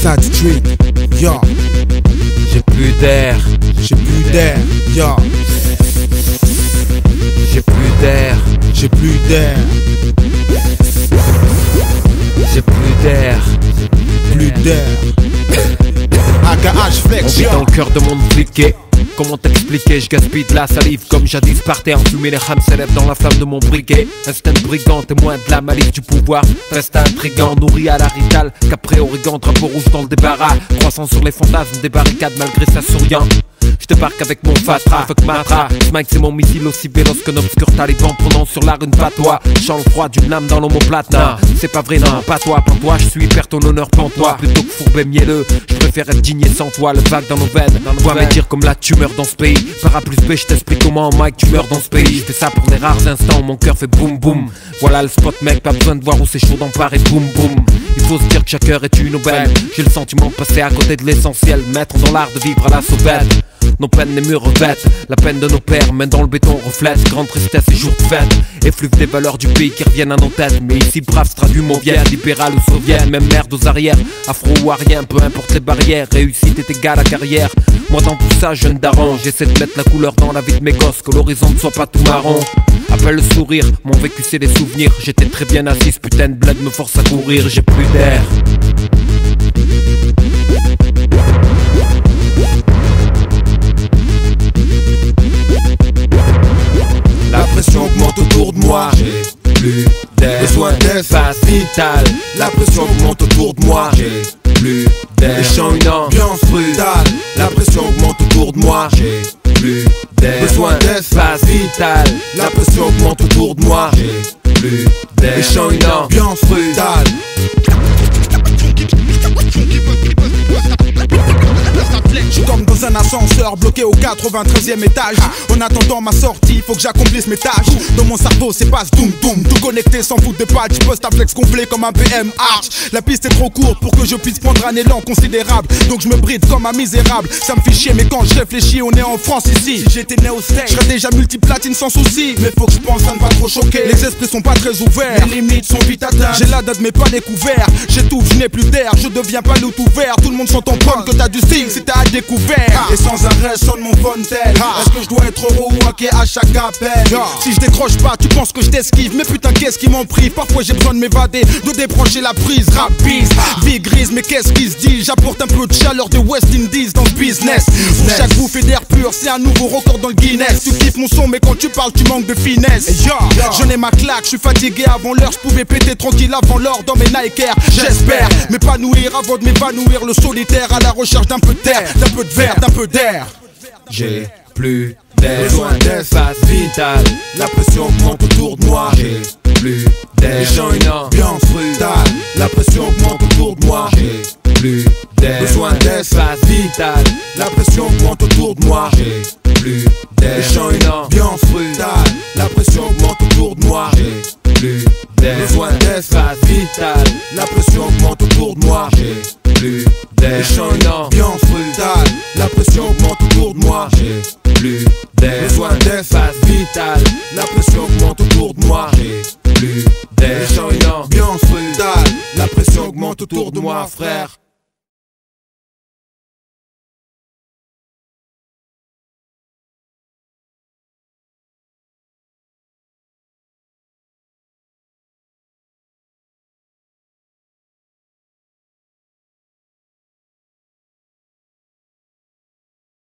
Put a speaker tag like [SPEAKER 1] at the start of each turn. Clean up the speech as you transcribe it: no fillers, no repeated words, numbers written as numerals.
[SPEAKER 1] Westside Street, yo.
[SPEAKER 2] J'ai plus d'air,
[SPEAKER 1] J'ai plus d'air, yo.
[SPEAKER 2] j'ai plus d'air,
[SPEAKER 1] J'ai plus d'air,
[SPEAKER 2] j'ai plus d'air.
[SPEAKER 1] plus d'air. AKH
[SPEAKER 2] On
[SPEAKER 1] Flex,
[SPEAKER 2] vit dans
[SPEAKER 1] yo.
[SPEAKER 2] le cœur de monde fliqué. Comment t'expliquer, je gaspille de la salive comme jadis par terre. Fumer les rames s'élèvent dans la flamme de mon briquet. Instinct brigand, témoin de la malice du pouvoir. Reste intrigant, nourri à la ritale. Capré, origan, drapeau rouge dans le débarras. Croissant sur les fantasmes des barricades malgré sa souriant. Je débarque avec mon fatra, fuck matra. Smike c'est mon missile aussi véloce qu'un obscur taliban prenant sur la rune patois. Chant le froid d'une lame dans l'omoplate. Non, c'est pas vrai, non, pas toi, pantois. Je suis hyper ton honneur, pantois. Plutôt que fourbe et mielleux, je préfère être digne et sans toi. Le vague dans nos veines, toi me dire comme la tumeur dans ce pays. Para plus B, je t'explique comment Mike tu meurs dans ce pays. Je fais ça pour les rares instants où mon cœur fait boum boum. Voilà le spot mec, pas besoin de voir où c'est chaud d'emparer boum boum. Il faut se dire que chaque heure est une aubaine. J'ai le sentiment de passer à côté de l'essentiel. Mettre dans l'art de vivre à la sauvette. Nos peines les murs revêtent, la peine de nos pères, main dans le béton reflète. Grande tristesse et jour de fête, effluve des valeurs du pays qui reviennent à nos têtes. Mais ici brave se traduit mon bien, libéral ou soviète. Même merde aux arrières, afro ou arien, peu importe les barrières. Réussite est égale à carrière. Moi dans tout ça jeune daron, j'essaie de mettre la couleur dans la vie de mes gosses. Que l'horizon ne soit pas tout marron. Appelle le sourire, mon vécu c'est des souvenirs. J'étais très bien assis, ce putain de bled me force à courir. J'ai plus d'air.
[SPEAKER 1] La pression augmente autour de moi.
[SPEAKER 2] J'ai plus d'air.
[SPEAKER 1] Besoin d'espace
[SPEAKER 2] vital.
[SPEAKER 1] La pression augmente autour de moi.
[SPEAKER 2] J'ai plus d'air.
[SPEAKER 1] Les chants, une ambiance brutale. La pression augmente autour de moi.
[SPEAKER 2] J'ai plus d'air.
[SPEAKER 1] Besoin d'espace
[SPEAKER 2] vital.
[SPEAKER 1] La pression augmente autour de moi.
[SPEAKER 2] J'ai plus d'air.
[SPEAKER 1] Les chants, une ambiance brutale. Je suis comme dans un ascenseur bloqué au 93e étage. En attendant ma sortie, faut que j'accomplisse mes tâches. Dans mon cerveau, c'est pas doum doum. Tout connecté sans foutre de patch. Post à flex complet comme un BM Arch. La piste est trop courte pour que je puisse prendre un élan considérable. Donc je me bride comme un misérable. Ça me fait chier, mais quand je réfléchis, on est en France ici. Si j'étais né au steak, je serais déjà multiplatine sans souci. Mais faut que je pense à ne pas trop choquer. Les esprits sont pas très ouverts. Les limites sont vite atteintes. J'ai la date, mais pas découvert. J'étouffe, je n'ai plus d'air. Je deviens pas loup ouvert. Tout le monde s'entend pomme que t'as du style si t'as à découvert. Et sans arrêt sonne mon phone tel. Est-ce que je dois être heureux ou hacké à chaque appel? Si je décroche pas, tu penses que je t'esquive. Mais putain, qu'est-ce qui m'en prive? Parfois j'ai besoin de m'évader, de débrancher la prise. Rapide, vie grise, mais qu'est-ce qui se dit? J'apporte un peu de chaleur de West Indies dans ce business. Pour chaque bouffée d'air pur, c'est un nouveau record dans le Guinness. Tu kiffes mon son, mais quand tu parles, tu manques de finesse. J'en ai ma claque, je suis fatigué avant l'heure. Je pouvais péter tranquille avant l'heure dans mes Nike Air. J'espère m'épanouir avant de m'évanouir. Le solitaire à la recherche d'un peu de terre, d'un peu de verre, d'un peu d'air.
[SPEAKER 2] J'ai plus d'air.
[SPEAKER 1] Besoin d'espace
[SPEAKER 2] vital.
[SPEAKER 1] La pression augmente autour de moi.
[SPEAKER 2] J'ai plus d'air.
[SPEAKER 1] Les chants, une ambiance brutale. La pression augmente autour de moi.
[SPEAKER 2] J'ai plus d'air.
[SPEAKER 1] Besoin d'espace
[SPEAKER 2] vital.
[SPEAKER 1] La pression augmente autour de moi.
[SPEAKER 2] J'ai plus d'air.
[SPEAKER 1] Les chants, une ambiance brutale. La pression augmente autour de moi.
[SPEAKER 2] J'ai plus d'air.
[SPEAKER 1] Besoin d'espace
[SPEAKER 2] vital.
[SPEAKER 1] La pression augmente autour de moi.
[SPEAKER 2] J'ai plus d'air.
[SPEAKER 1] Les chants, une ambiance brutale. La pression augmente autour de moi.
[SPEAKER 2] J'ai plus d'air.
[SPEAKER 1] Besoin d'espace
[SPEAKER 2] vital.
[SPEAKER 1] La pression augmente autour de moi.
[SPEAKER 2] J'ai plus d'air.
[SPEAKER 1] Les chants, une ambiance brutale. La pression augmente autour de moi, frère.